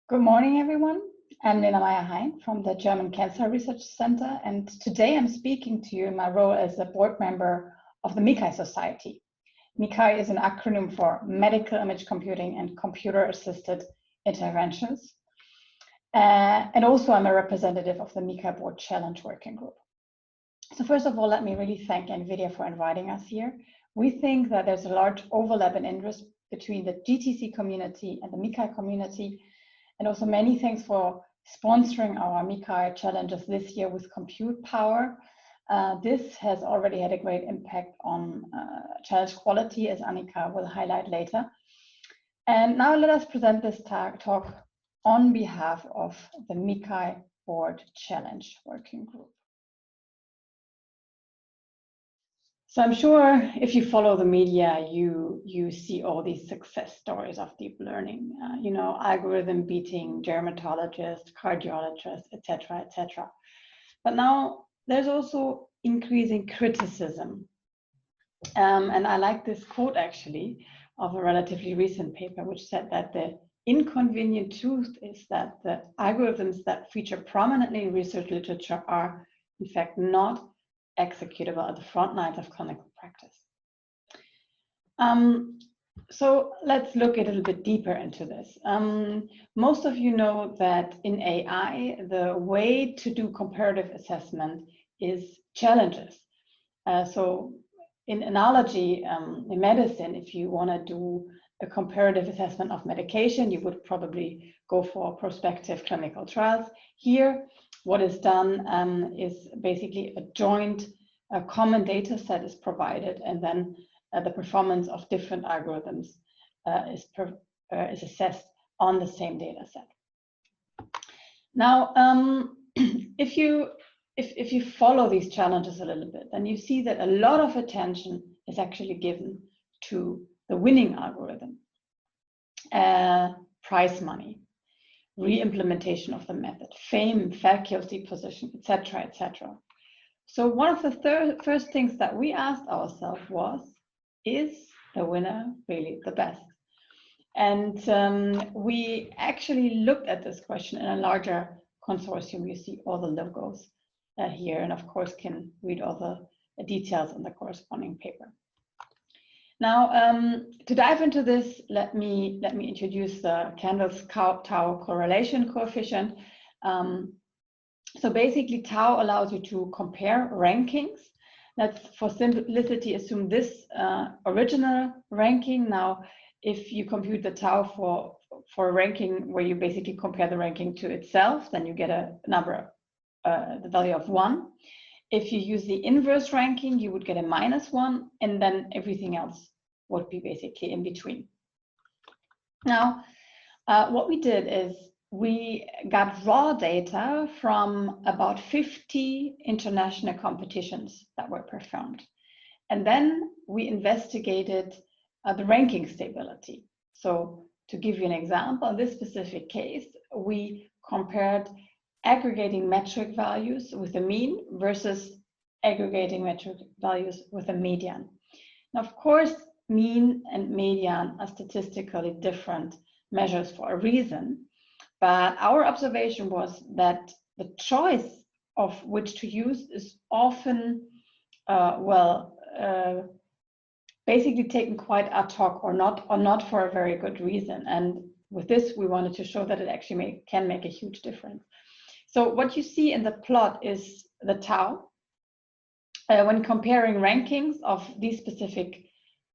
Good morning, everyone. I'm Lena Maier-Hein from the German Cancer Research Center, and today I'm speaking to you in my role as a board member of the MICCAI Society. MICCAI is an acronym for Medical Image Computing and Computer-Assisted Interventions. And also I'm a representative of the MICCAI Board Challenge Working Group. So first of all, let me really thank NVIDIA for inviting us here. We think that there's a large overlap in interest between the GTC community and the MICCAI community. And also many thanks for sponsoring our MICCAI challenges this year with compute power. This has already had a great impact on challenge quality, as Annika will highlight later. And now let us present this talk on behalf of the MICCAI Board Challenge Working Group. So I'm sure if you follow the media, you see all these success stories of deep learning, algorithm beating dermatologists, cardiologists, etc., etc. But now there's also increasing criticism. And I like this quote actually of a relatively recent paper, which said that the inconvenient truth is that the algorithms that feature prominently in research literature are in fact not executable at the front lines of clinical practice. So let's look a little bit deeper into this. Most of you know that in AI, the way to do comparative assessment is challenges. So in analogy, in medicine, if you want to do a comparative assessment of medication, you would probably go for prospective clinical trials. Here, what is done is basically a joint, common data set is provided, and then the performance of different algorithms is assessed on the same data set. Now, if you follow these challenges a little bit, then you see that a lot of attention is actually given to the winning algorithm, prize money, re-implementation of the method, fame, faculty position, etc., etc. So one of the first things that we asked ourselves was, is the winner really the best? And we actually looked at this question in a larger consortium. You see all the logos here, and of course can read all the details in the corresponding paper. Now, to dive into this, let me introduce the Candel's-Tau correlation coefficient. So basically, tau allows you to compare rankings. Let's, for simplicity, assume this original ranking. Now, if you compute the tau for a ranking where you basically compare the ranking to itself, then you get a number, the value of 1. If you use the inverse ranking, you would get a -1, and then everything else would be basically in between. Now, what we did is we got raw data from about 50 international competitions that were performed. And then we investigated the ranking stability. So to give you an example, in this specific case, we compared aggregating metric values with a mean versus aggregating metric values with a median. Now, of course, mean and median are statistically different measures for a reason, but our observation was that the choice of which to use is often, basically taken quite ad hoc or not for a very good reason. And with this, we wanted to show that it actually can make a huge difference. So what you see in the plot is the tau. When comparing rankings of these specific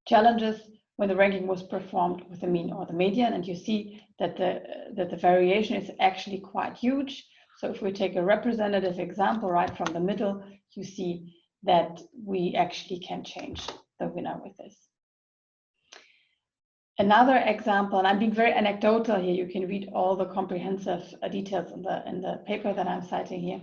challenges, when the ranking was performed with the mean or the median, and you see that the variation is actually quite huge. So if we take a representative example right from the middle, you see that we actually can change the winner with this. Another example, and I'm being very anecdotal here, you can read all the comprehensive details in the paper that I'm citing here.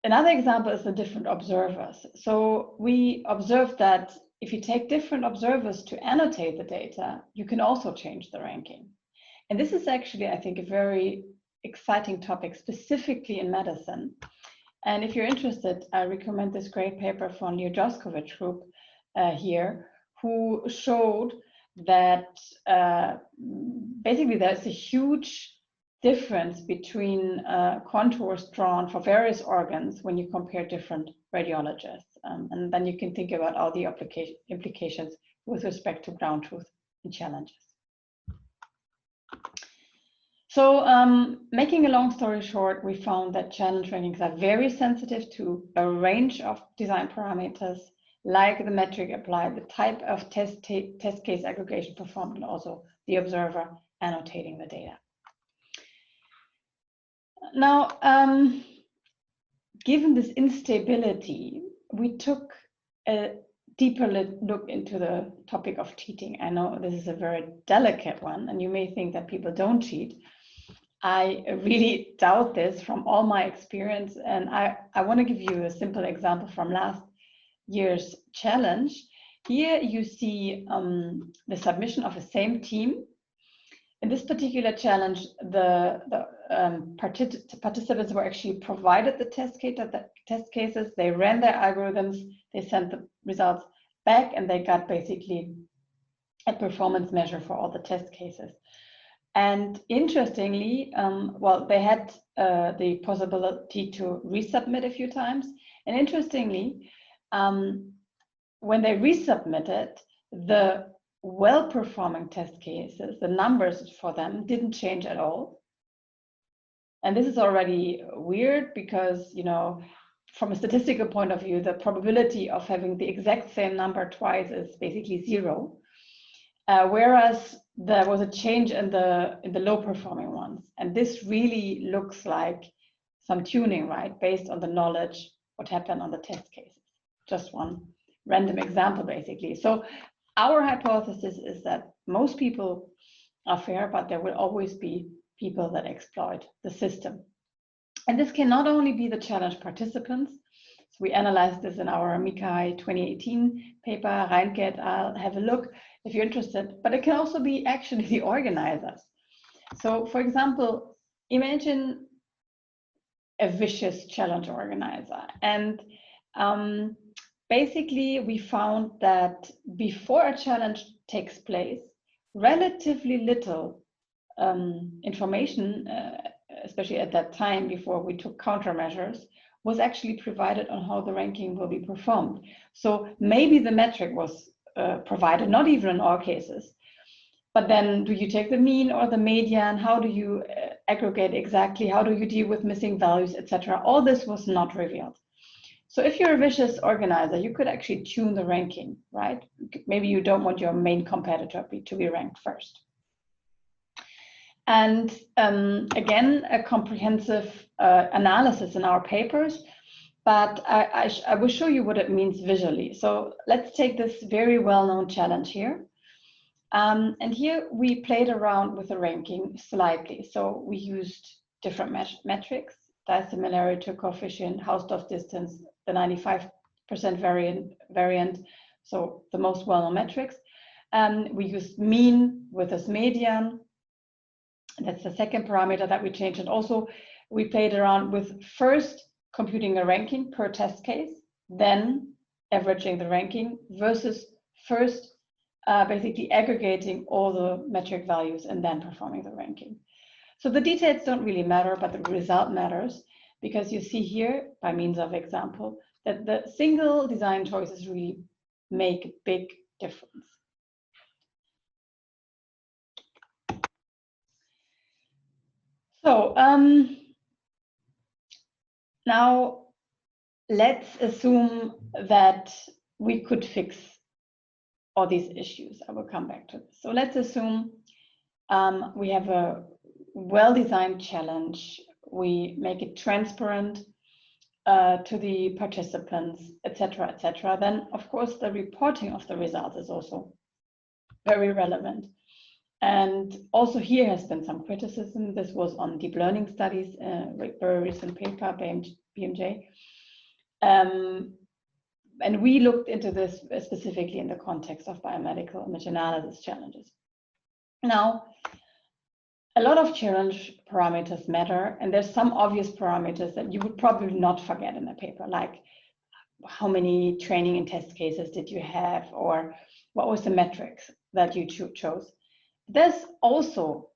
Another example is the different observers. So we observed that if you take different observers to annotate the data, you can also change the ranking. And this is actually, I think, a very exciting topic, specifically in medicine. And if you're interested, I recommend this great paper from Leo Joskovich group here, who showed that basically there's a huge difference between contours drawn for various organs when you compare different radiologists. And then you can think about all the implications with respect to ground truth and challenges. So making a long story short, we found that challenge rankings are very sensitive to a range of design parameters, like the metric applied, the type of test case aggregation performed, and also the observer annotating the data. Now, given this instability, we took a deeper look into the topic of cheating. I know this is a very delicate one, and you may think that people don't cheat. I really doubt this from all my experience, and I want to give you a simple example from last year's challenge. Here you see the submission of the same team. In this particular challenge, the participants were actually provided the test cases, they ran their algorithms, they sent the results back, and they got basically a performance measure for all the test cases. And interestingly, well, they had the possibility to resubmit a few times. And interestingly, when they resubmitted, the well-performing test cases, the numbers for them didn't change at all. And this is already weird because, you know, from a statistical point of view, the probability of having the exact same number twice is basically 0. Whereas there was a change in the low-performing ones. And this really looks like some tuning, right? Based on the knowledge, what happened on the test cases. Just one random example, basically. So our hypothesis is that most people are fair, but there will always be people that exploit the system. And this can not only be the challenge participants. So we analyzed this in our MICCAI 2018 paper. Reinke, I'll have a look if you're interested, but it can also be actually the organizers. So for example, imagine a vicious challenge organizer. And basically we found that before a challenge takes place, relatively little information, especially at that time before we took countermeasures, was actually provided on how the ranking will be performed. So maybe the metric was provided, not even in all cases. But then do you take the mean or the median? How do you aggregate exactly? How do you deal with missing values, etc.? All this was not revealed. So if you're a vicious organizer, you could actually tune the ranking, right? Maybe you don't want your main competitor to be ranked first. And again, a comprehensive analysis in our papers, but I will show you what it means visually. So let's take this very well-known challenge here. And here we played around with the ranking slightly. So we used different metrics, dissimilarity coefficient, Hausdorff distance, the 95% variant, so the most well-known metrics. We used mean with this median. That's the second parameter that we changed. And also we played around with first computing a ranking per test case, then averaging the ranking versus first basically aggregating all the metric values and then performing the ranking. So the details don't really matter, but the result matters because you see here, by means of example, that the single design choices really make a big difference. So now let's assume that we could fix all these issues. I will come back to this. So let's assume we have a well-designed challenge. We make it transparent to the participants, etc., etc. Then, of course, the reporting of the results is also very relevant. And also here has been some criticism. This was on deep learning studies, very recent paper by BMJ. And we looked into this specifically in the context of biomedical image analysis challenges. Now, a lot of challenge parameters matter, and there's some obvious parameters that you would probably not forget in a paper, like how many training and test cases did you have, or what was the metrics? that you chose. There's also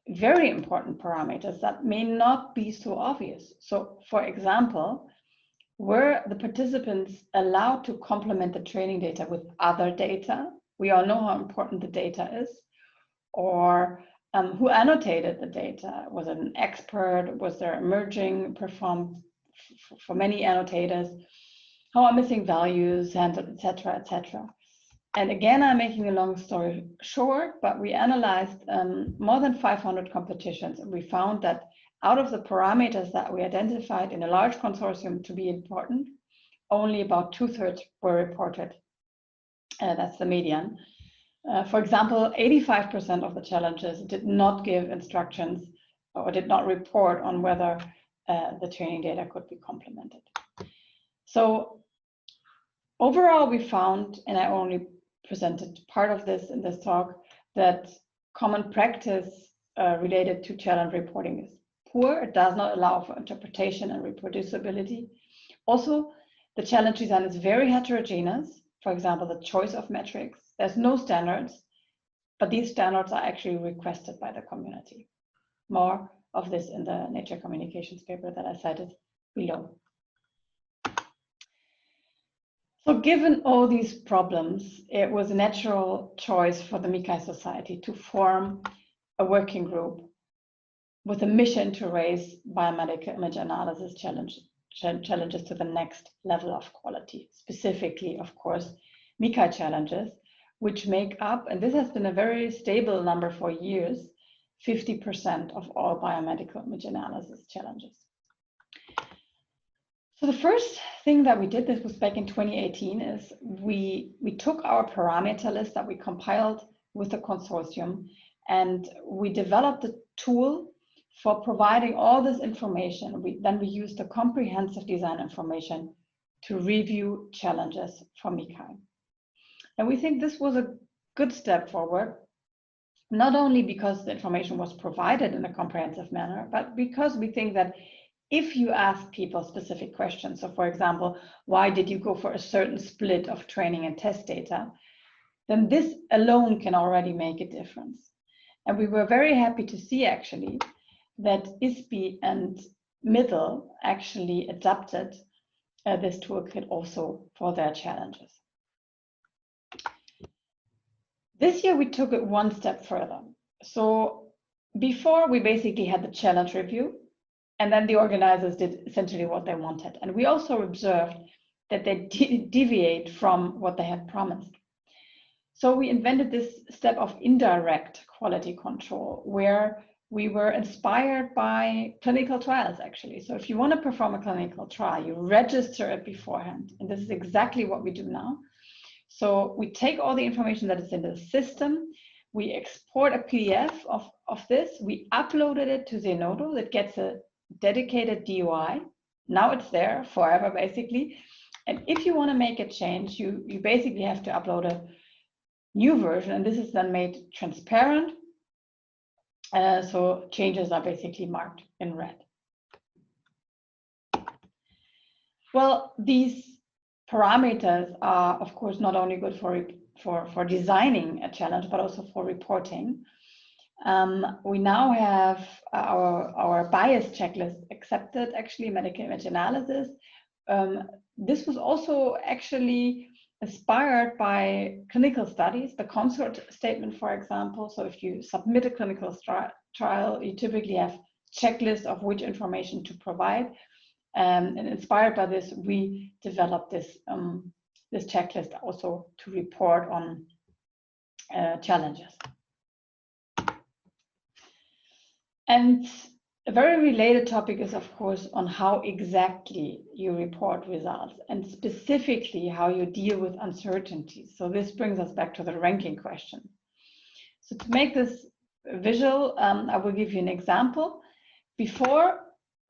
very important parameters that may not be so obvious. So for example, were the participants allowed to complement the training data with other data? We all know how important the data is. Or who annotated the data? Was it an expert? Was there emerging performed for many annotators? How are missing values handled, etc., etc.? And again, I'm making a long story short, but we analyzed more than 500 competitions, and we found that out of the parameters that we identified in a large consortium to be important, only about 2/3 were reported. That's the median. For example, 85% of the challenges did not give instructions or did not report on whether the training data could be complemented. So overall, we found, and I only presented part of this in this talk, that common practice related to challenge reporting is poor. It does not allow for interpretation and reproducibility. Also, the challenge design is very heterogeneous. For example, the choice of metrics. There's no standards, but these standards are actually requested by the community. More of this in the Nature Communications paper that I cited below. So given all these problems, it was a natural choice for the MICCAI Society to form a working group with a mission to raise biomedical image analysis challenges to the next level of quality, specifically, of course, MICCAI challenges, which make up, and this has been a very stable number for years, 50% of all biomedical image analysis challenges. So the first thing that we did, this was back in 2018, is we took our parameter list that we compiled with the consortium, and we developed a tool for providing all this information. Then we used the comprehensive design information to review challenges for MICCAI. And we think this was a good step forward, not only because the information was provided in a comprehensive manner, but because we think that if you ask people specific questions, so for example, why did you go for a certain split of training and test data, then this alone can already make a difference. And we were very happy to see actually that ISPI and Middle actually adapted this toolkit also for their challenges. This year we took it one step further. So before we basically had the challenge review, and then the organizers did essentially what they wanted. And we also observed that they deviate from what they had promised. So we invented this step of indirect quality control, where we were inspired by clinical trials, actually. So if you want to perform a clinical trial, you register it beforehand. And this is exactly what we do now. So we take all the information that is in the system, we export a PDF of this, we uploaded it to Zenodo that gets a dedicated DOI. Now it's there forever, basically. And if you want to make a change, you basically have to upload a new version, and this is then made transparent. So changes are basically marked in red. Well, these parameters are, of course, not only good for designing a challenge, but also for reporting. We now have our bias checklist accepted, actually, medical image analysis. This was also actually inspired by clinical studies, the consort statement, for example. So if you submit a clinical trial, you typically have checklists of which information to provide. And inspired by this, we developed this, this checklist also to report on challenges. And a very related topic is, of course, on how exactly you report results, and specifically how you deal with uncertainties. So this brings us back to the ranking question. So to make this visual, I will give you an example. Before,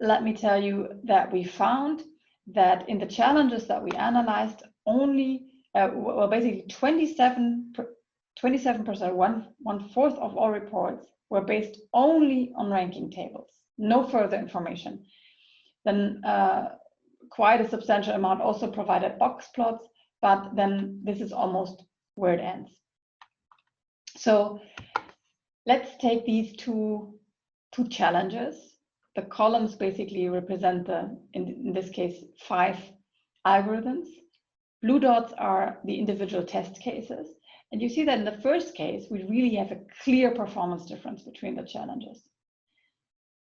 let me tell you that we found that in the challenges that we analyzed, only, well, basically 27%, one-fourth of all reports were based only on ranking tables, no further information. Then quite a substantial amount also provided box plots, but then this is almost where it ends. So let's take these two challenges. The columns basically represent in this case, 5 algorithms. Blue dots are the individual test cases. And you see that in the first case, we really have a clear performance difference between the challenges.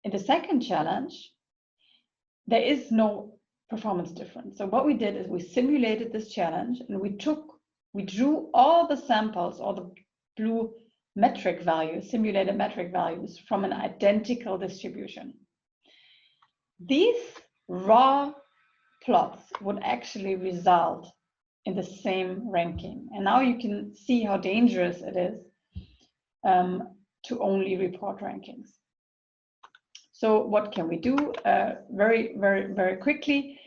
In the second challenge, there is no performance difference. So what we did is we simulated this challenge and we drew all the samples, all the blue metric values, simulated metric values from an identical distribution. These raw plots would actually result in the same ranking. And now you can see how dangerous it is to only report rankings. So what can we do? Very quickly.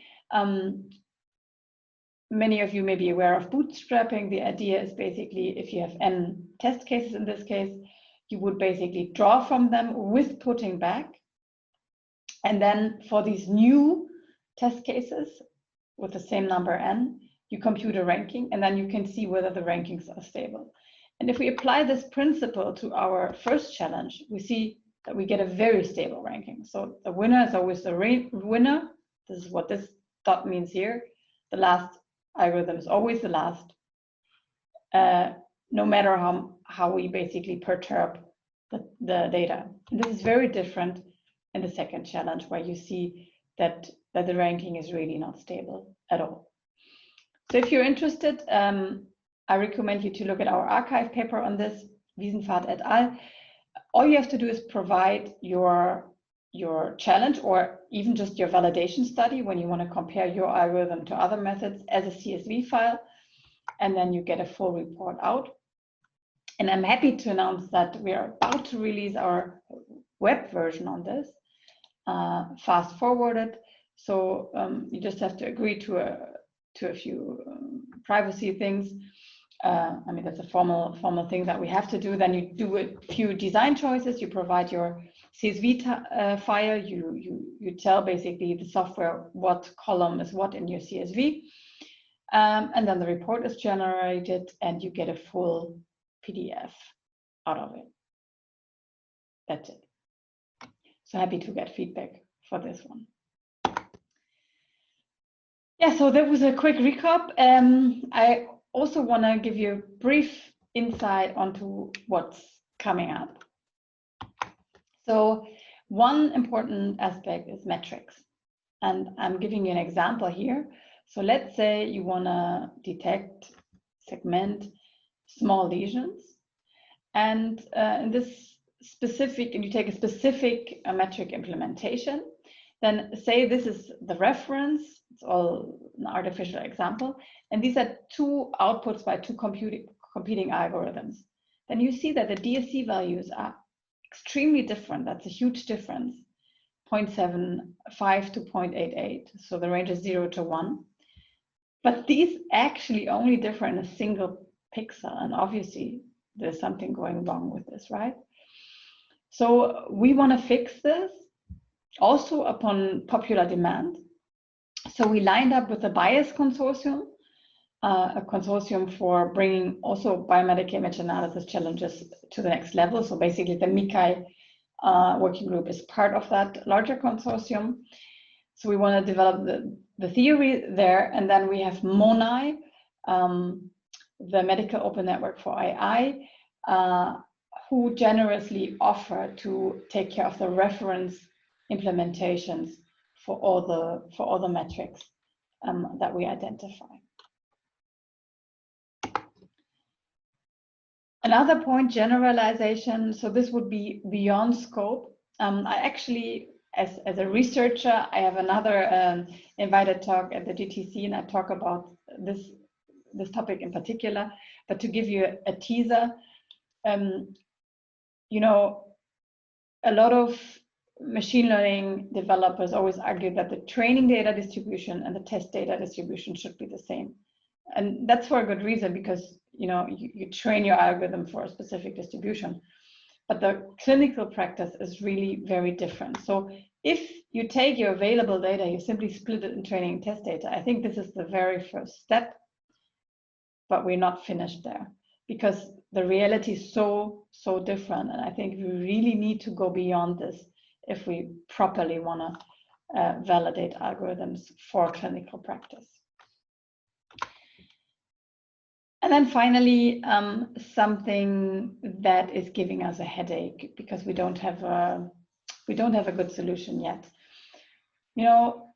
Many of you may be aware of bootstrapping. The idea is basically if you have n test cases in this case, you would basically draw from them with putting back. And then for these new test cases with the same number n, you compute a ranking, and then you can see whether the rankings are stable. And if we apply this principle to our first challenge, we see that we get a very stable ranking. So the winner is always the winner. This is what this dot means here. The last algorithm is always the last, no matter how we basically perturb the data. And this is very different in the second challenge, where you see that the ranking is really not stable at all. So if you're interested, I recommend you to look at our archive paper on this, Wiesenfahrt et al. All you have to do is provide your challenge, or even just your validation study when you want to compare your algorithm to other methods, as a CSV file, and then you get a full report out. And I'm happy to announce that we are about to release our web version on this, fast forwarded. So you just have to agree to a few privacy things. I mean, that's a formal thing that we have to do. Then you do a few design choices. You provide your CSV file. You tell basically the software what column is what in your CSV, and then the report is generated, and you get a full PDF out of it. That's it. So happy to get feedback for this one. Yeah, so that was a quick recap. I also want to give you a brief insight onto what's coming up. So one important aspect is metrics. And I'm giving you an example here. So let's say you want to detect, segment small lesions. And in this specific, and you take a specific metric implementation, then say this is the reference. It's all an artificial example. And these are two outputs by two competing algorithms. Then you see that the DSC values are extremely different. That's a huge difference, 0.75 to 0.88. So the range is 0 to 1. But these actually only differ in a single pixel. And obviously, there's something going wrong with this, right? So we want to fix this also upon popular demand. So we lined up with the BIAS consortium, a consortium for bringing also biomedical image analysis challenges to the next level. So basically the MICCAI working group is part of that larger consortium. So we want to develop the theory there. And then we have MONAI, the Medical Open Network for AI, who generously offer to take care of the reference implementations for all the metrics that we identify. Another point, generalization. So this would be beyond scope. I actually, as a researcher, I have another invited talk at the GTC, and I talk about this topic in particular. But to give you a teaser, you know, a lot of machine learning developers always argue that the training data distribution and the test data distribution should be the same. And that's for a good reason, because you know you train your algorithm for a specific distribution. But the clinical practice is really very different. So if you take your available data, you simply split it in training and test data. I think this is the very first step, but we're not finished there. Because the reality is so different, and I think we really need to go beyond this if we properly want to validate algorithms for clinical practice. And then finally, something that is giving us a headache because we don't have a good solution yet. You know,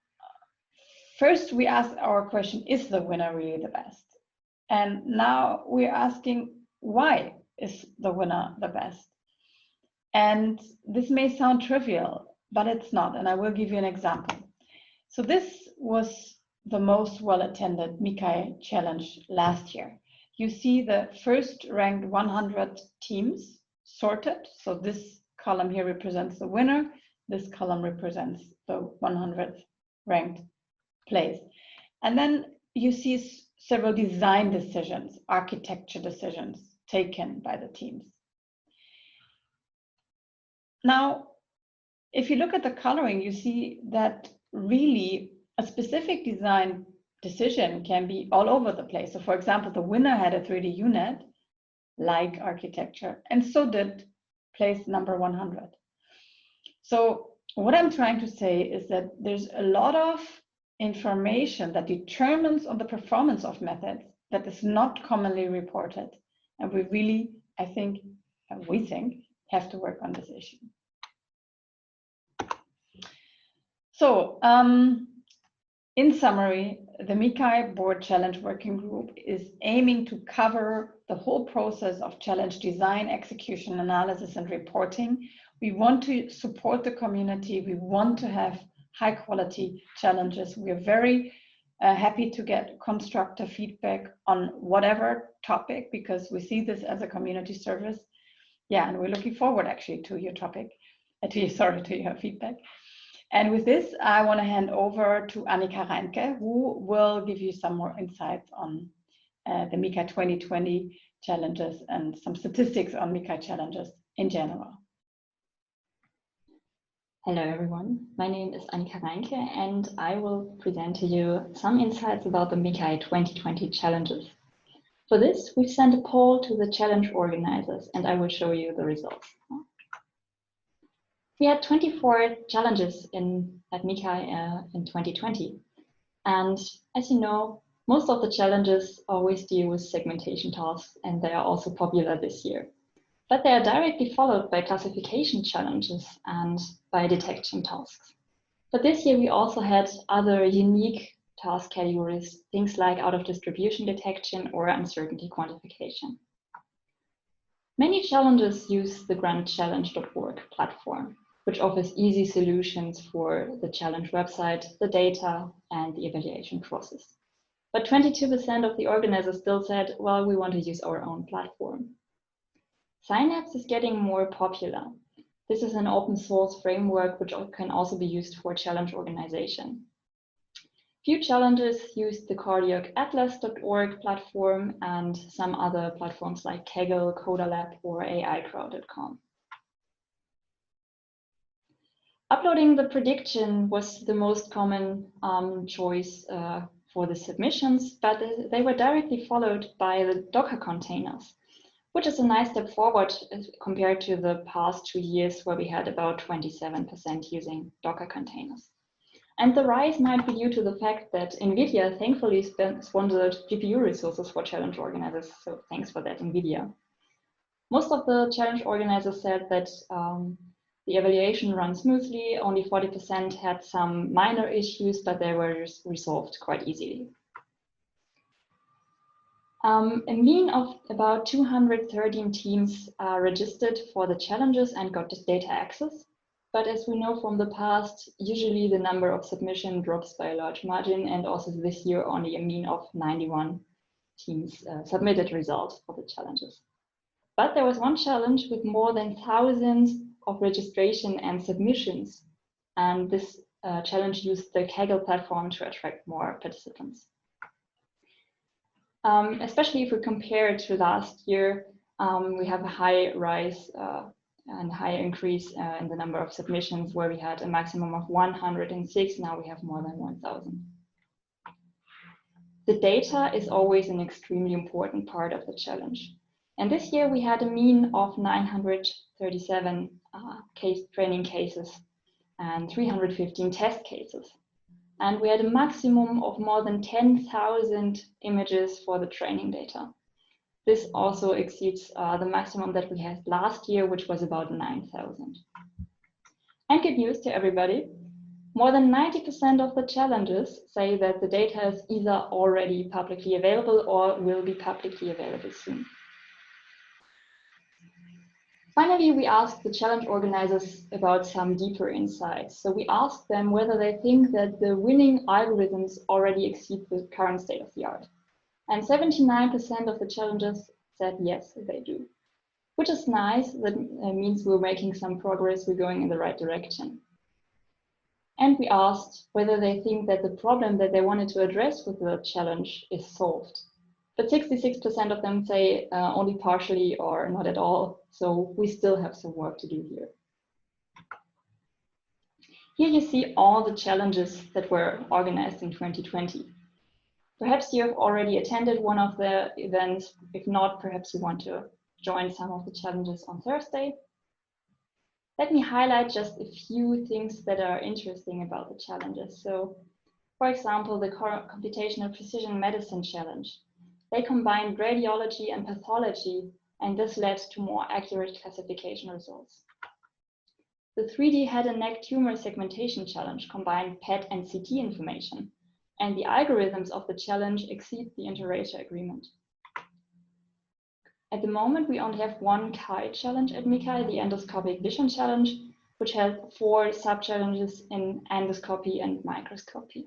first we asked our question, is the winner really the best? And now we're asking, why is the winner the best? And this may sound trivial, but it's not, and I will give you an example. So this was the most well-attended MICCAI challenge last year. You see the first ranked 100 teams sorted. So this column here represents the winner. This column represents the 100th ranked place. And then you see several design decisions, architecture decisions taken by the teams. Now, if you look at the coloring, you see that really a specific design decision can be all over the place. So for example, the winner had a 3D unit like architecture, and so did place number 100. So what I'm trying to say is that there's a lot of information that determines on the performance of methods that is not commonly reported. And we really, we think, have to work on this issue. So, in summary, the MICCAI Board Challenge Working Group is aiming to cover the whole process of challenge design, execution, analysis, and reporting. We want to support the community. We want to have high quality challenges. We are very happy to get constructive feedback on whatever topic, because we see this as a community service. Yeah, and we're looking forward actually to your topic, to your feedback. And with this, I want to hand over to Annika Reinke, who will give you some more insights on the MICCAI 2020 challenges and some statistics on MICCAI challenges in general. Hello everyone, my name is Annika Reinke and I will present to you some insights about the MICCAI 2020 challenges. For this, we've sent a poll to the challenge organizers and I will show you the results. We had 24 challenges at MICCAI in 2020. And as you know, most of the challenges always deal with segmentation tasks, and they are also popular this year. But they are directly followed by classification challenges and by detection tasks. But this year we also had other unique task categories, things like out-of-distribution detection or uncertainty quantification. Many challenges use the grantchallenge.org platform, which offers easy solutions for the challenge website, the data, and the evaluation process. But 22% of the organizers still said, well, we want to use our own platform. Synapse is getting more popular. This is an open source framework which can also be used for challenge organization. Few challenges use the cardiacatlas.org platform and some other platforms like Kaggle, CodaLab, or AICrowd.com. Uploading the prediction was the most common choice for the submissions, but they were directly followed by the Docker containers, which is a nice step forward compared to the past 2 years where we had about 27% using Docker containers. And the rise might be due to the fact that NVIDIA thankfully sponsored GPU resources for challenge organizers, so thanks for that, NVIDIA. Most of the challenge organizers said that the evaluation ran smoothly, only 40% had some minor issues, but they were resolved quite easily. A mean of about 213 teams are registered for the challenges and got this data access. But as we know from the past, usually the number of submission drops by a large margin, and also this year only a mean of 91 teams submitted results for the challenges. But there was one challenge with more than thousands of registration and submissions, and this challenge used the Kaggle platform to attract more participants. Especially if we compare it to last year, we have a high rise and high increase in the number of submissions, where we had a maximum of 106, now we have more than 1,000. The data is always an extremely important part of the challenge. And this year we had a mean of 937 training cases and 315 test cases. And we had a maximum of more than 10,000 images for the training data. This also exceeds the maximum that we had last year, which was about 9,000. And good news to everybody, more than 90% of the challenges say that the data is either already publicly available or will be publicly available soon. Finally, we asked the challenge organizers about some deeper insights. So we asked them whether they think that the winning algorithms already exceed the current state of the art. And 79% of the challengers said yes, they do, which is nice. That means we're making some progress, we're going in the right direction. And we asked whether they think that the problem that they wanted to address with the challenge is solved. But 66% of them say only partially or not at all. So we still have some work to do here. Here you see all the challenges that were organized in 2020. Perhaps you have already attended one of the events. If not, perhaps you want to join some of the challenges on Thursday. Let me highlight just a few things that are interesting about the challenges. So, for example, the Computational Precision Medicine Challenge. They combined radiology and pathology, and this led to more accurate classification results. The 3D head and neck tumor segmentation challenge combined PET and CT information, and the algorithms of the challenge exceed the inter-rater agreement. At the moment, we only have one CAI challenge at MICCAI, the endoscopic vision challenge, which has 4 sub-challenges in endoscopy and microscopy.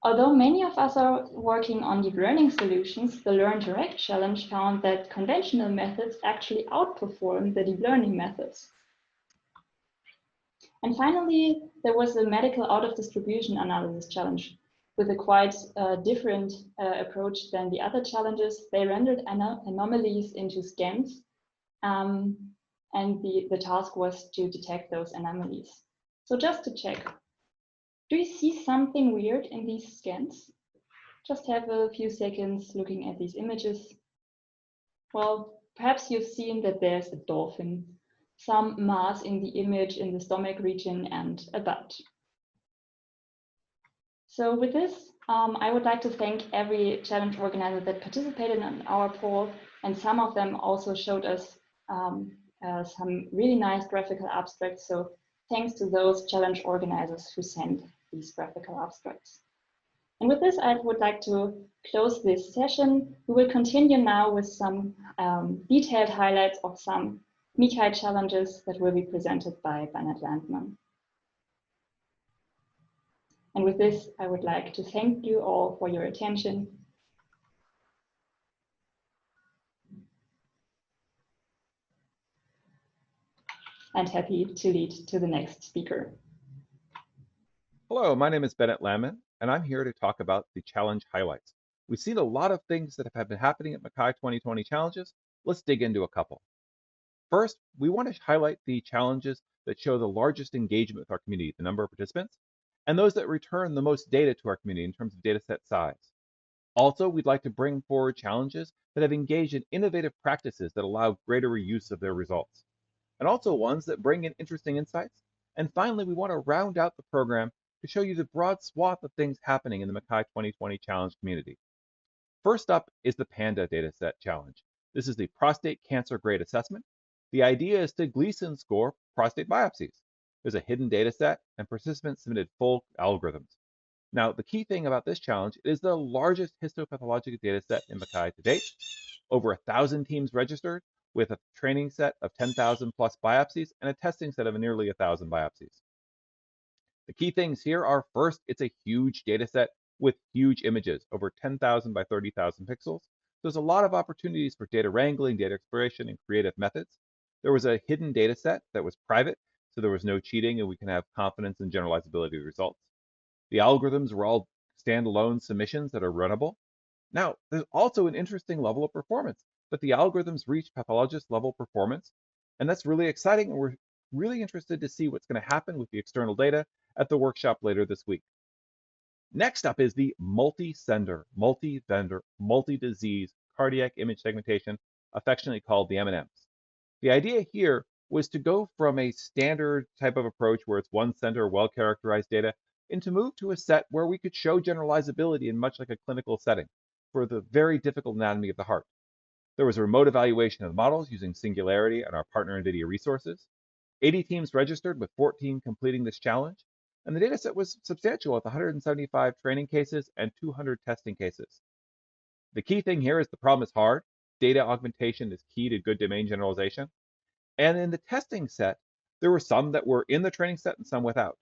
Although many of us are working on deep learning solutions, the Learn Direct challenge found that conventional methods actually outperform the deep learning methods. And finally, there was the medical out-of-distribution analysis challenge. With a quite different approach than the other challenges, they rendered anomalies into scans, and the task was to detect those anomalies. So just to check, do you see something weird in these scans? Just have a few seconds looking at these images. Well, perhaps you've seen that there's a dolphin, some mass in the image in the stomach region, and a butt. So with this, I would like to thank every challenge organizer that participated in our poll, and some of them also showed us some really nice graphical abstracts. So thanks to those challenge organizers who sent these graphical abstracts. And with this, I would like to close this session. We will continue now with some detailed highlights of some MICCAI challenges that will be presented by Bernhard Landmann. And with this, I would like to thank you all for your attention. And happy to lead to the next speaker. Hello, my name is Bernhard Landmann, and I'm here to talk about the challenge highlights. We've seen a lot of things that have been happening at MICCAI 2020 challenges. Let's dig into a couple. First, we want to highlight the challenges that show the largest engagement with our community, the number of participants, and those that return the most data to our community in terms of data set size. Also, we'd like to bring forward challenges that have engaged in innovative practices that allow greater reuse of their results, and also ones that bring in interesting insights. And finally, we want to round out the program to show you the broad swath of things happening in the MICCAI 2020 Challenge community. First up is the PANDA dataset challenge. This is the prostate cancer grade assessment. The idea is to Gleason score prostate biopsies. There's a hidden data set, and participants submitted full algorithms. Now, the key thing about this challenge is the largest histopathologic data set in MICCAI to date. Over 1,000 teams registered, with a training set of 10,000 plus biopsies and a testing set of nearly 1,000 biopsies. The key things here are, first, it's a huge data set with huge images, over 10,000 by 30,000 pixels. There's a lot of opportunities for data wrangling, data exploration, and creative methods. There was a hidden data set that was private, so there was no cheating, and we can have confidence in generalizability of the results. The algorithms were all standalone submissions that are runnable. Now, there's also an interesting level of performance, but the algorithms reach pathologist level performance, and that's really exciting, and we're really interested to see what's going to happen with the external data at the workshop later this week. Next up is the multi-sender, multi-vendor, multi-disease cardiac image segmentation, affectionately called the M&Ms. The idea here was to go from a standard type of approach where it's one center, well-characterized data, and to move to a set where we could show generalizability in much like a clinical setting for the very difficult anatomy of the heart. There was a remote evaluation of the models using Singularity and our partner NVIDIA resources. 80 teams registered with 14 completing this challenge, and the data set was substantial with 175 training cases and 200 testing cases. The key thing here is the problem is hard. Data augmentation is key to good domain generalization. And in the testing set, there were some that were in the training set and some without.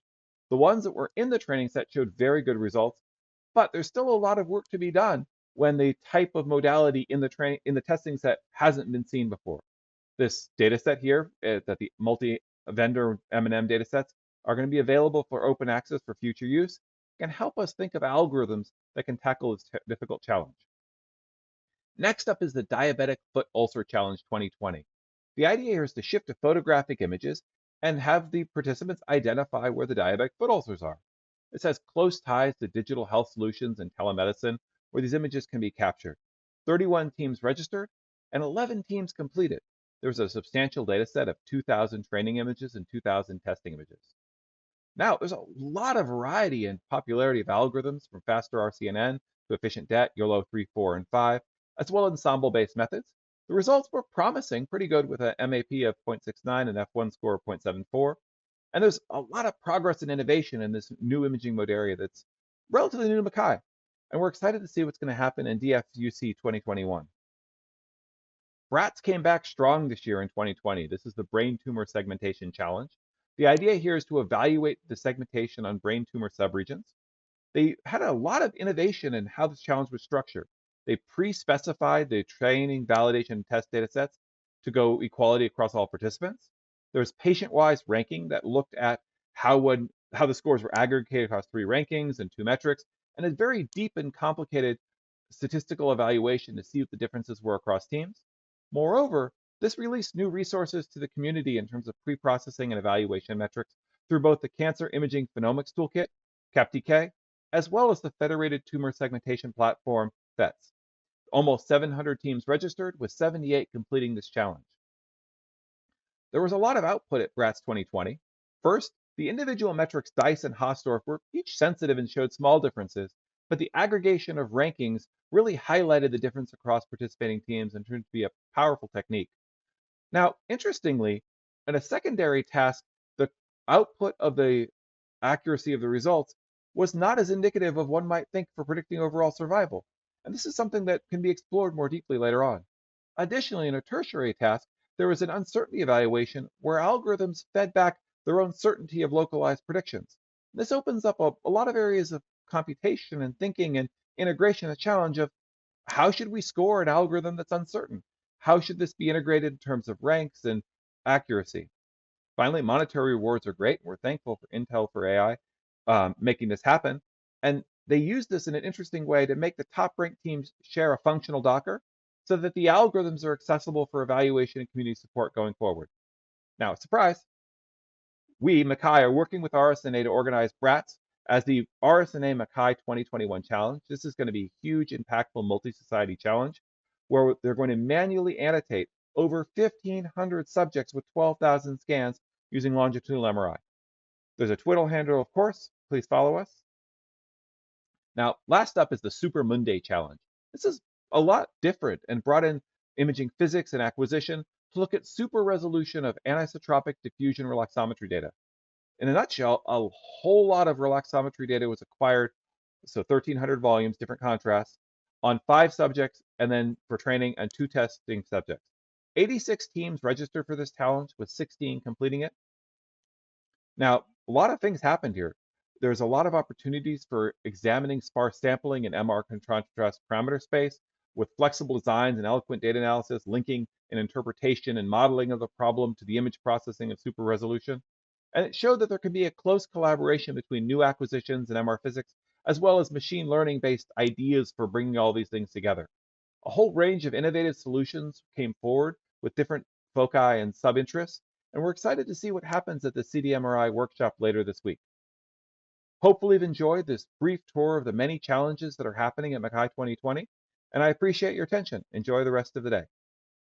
The ones that were in the training set showed very good results, but there's still a lot of work to be done when the type of modality in the testing set hasn't been seen before. This data set here, that the multi-vendor M&M data sets are going to be available for open access for future use, can help us think of algorithms that can tackle this difficult challenge. Next up is the Diabetic Foot Ulcer Challenge 2020. The idea here is to shift to photographic images and have the participants identify where the diabetic foot ulcers are. This has close ties to digital health solutions and telemedicine, where these images can be captured. 31 teams registered and 11 teams completed. There was a substantial data set of 2,000 training images and 2,000 testing images. Now, there's a lot of variety and popularity of algorithms from faster RCNN to efficient DET, YOLO 3, 4, and 5, as well as ensemble-based methods. The results were promising, pretty good with an MAP of 0.69 and F1 score of 0.74. And there's a lot of progress and innovation in this new imaging mode area that's relatively new to MICCAI. And we're excited to see what's going to happen in DFUC 2021. BraTS came back strong this year in 2020. This is the Brain Tumor Segmentation Challenge. The idea here is to evaluate the segmentation on brain tumor subregions. They had a lot of innovation in how this challenge was structured. They pre-specified the training, validation, and test data sets to go equality across all participants. There's patient-wise ranking that looked at how the scores were aggregated across 3 rankings and 2 metrics, and a very deep and complicated statistical evaluation to see what the differences were across teams. Moreover, this released new resources to the community in terms of pre-processing and evaluation metrics through both the Cancer Imaging Phenomics Toolkit, CAPTK, as well as the Federated Tumor Segmentation Platform, FETS. Almost 700 teams registered, with 78 completing this challenge. There was a lot of output at BraTS 2020. First, the individual metrics Dice and Hausdorff were each sensitive and showed small differences, but the aggregation of rankings really highlighted the difference across participating teams and turned to be a powerful technique. Now, interestingly, in a secondary task, the output of the accuracy of the results was not as indicative of one might think for predicting overall survival. And this is something that can be explored more deeply later on. Additionally, in a tertiary task, there was an uncertainty evaluation where algorithms fed back their own certainty of localized predictions. This opens up a lot of areas of computation and thinking and integration, a challenge of how should we score an algorithm that's uncertain? How should this be integrated in terms of ranks and accuracy? Finally, monetary rewards are great. We're thankful for Intel for AI making this happen. And they use this in an interesting way to make the top-ranked teams share a functional Docker so that the algorithms are accessible for evaluation and community support going forward. Now, surprise, we, MICCAI, are working with RSNA to organize BraTS as the RSNA MICCAI 2021 Challenge. This is going to be a huge, impactful multi-society challenge where they're going to manually annotate over 1,500 subjects with 12,000 scans using longitudinal MRI. There's a Twitter handle, of course. Please follow us. Now, last up is the SuperMUDI challenge. This is a lot different and brought in imaging physics and acquisition to look at super resolution of anisotropic diffusion relaxometry data. In a nutshell, a whole lot of relaxometry data was acquired, so 1,300 volumes, different contrasts, on 5 subjects, and then for training and 2 testing subjects. 86 teams registered for this challenge, with 16 completing it. Now, a lot of things happened here. There's a lot of opportunities for examining sparse sampling in MR contrast parameter space with flexible designs and eloquent data analysis, linking an interpretation and modeling of the problem to the image processing of super resolution. And it showed that there can be a close collaboration between new acquisitions and MR physics, as well as machine learning-based ideas for bringing all these things together. A whole range of innovative solutions came forward with different foci and sub-interests, and we're excited to see what happens at the CDMRI workshop later this week. Hopefully you've enjoyed this brief tour of the many challenges that are happening at MICCAI 2020, And I appreciate your attention. Enjoy the rest of the day.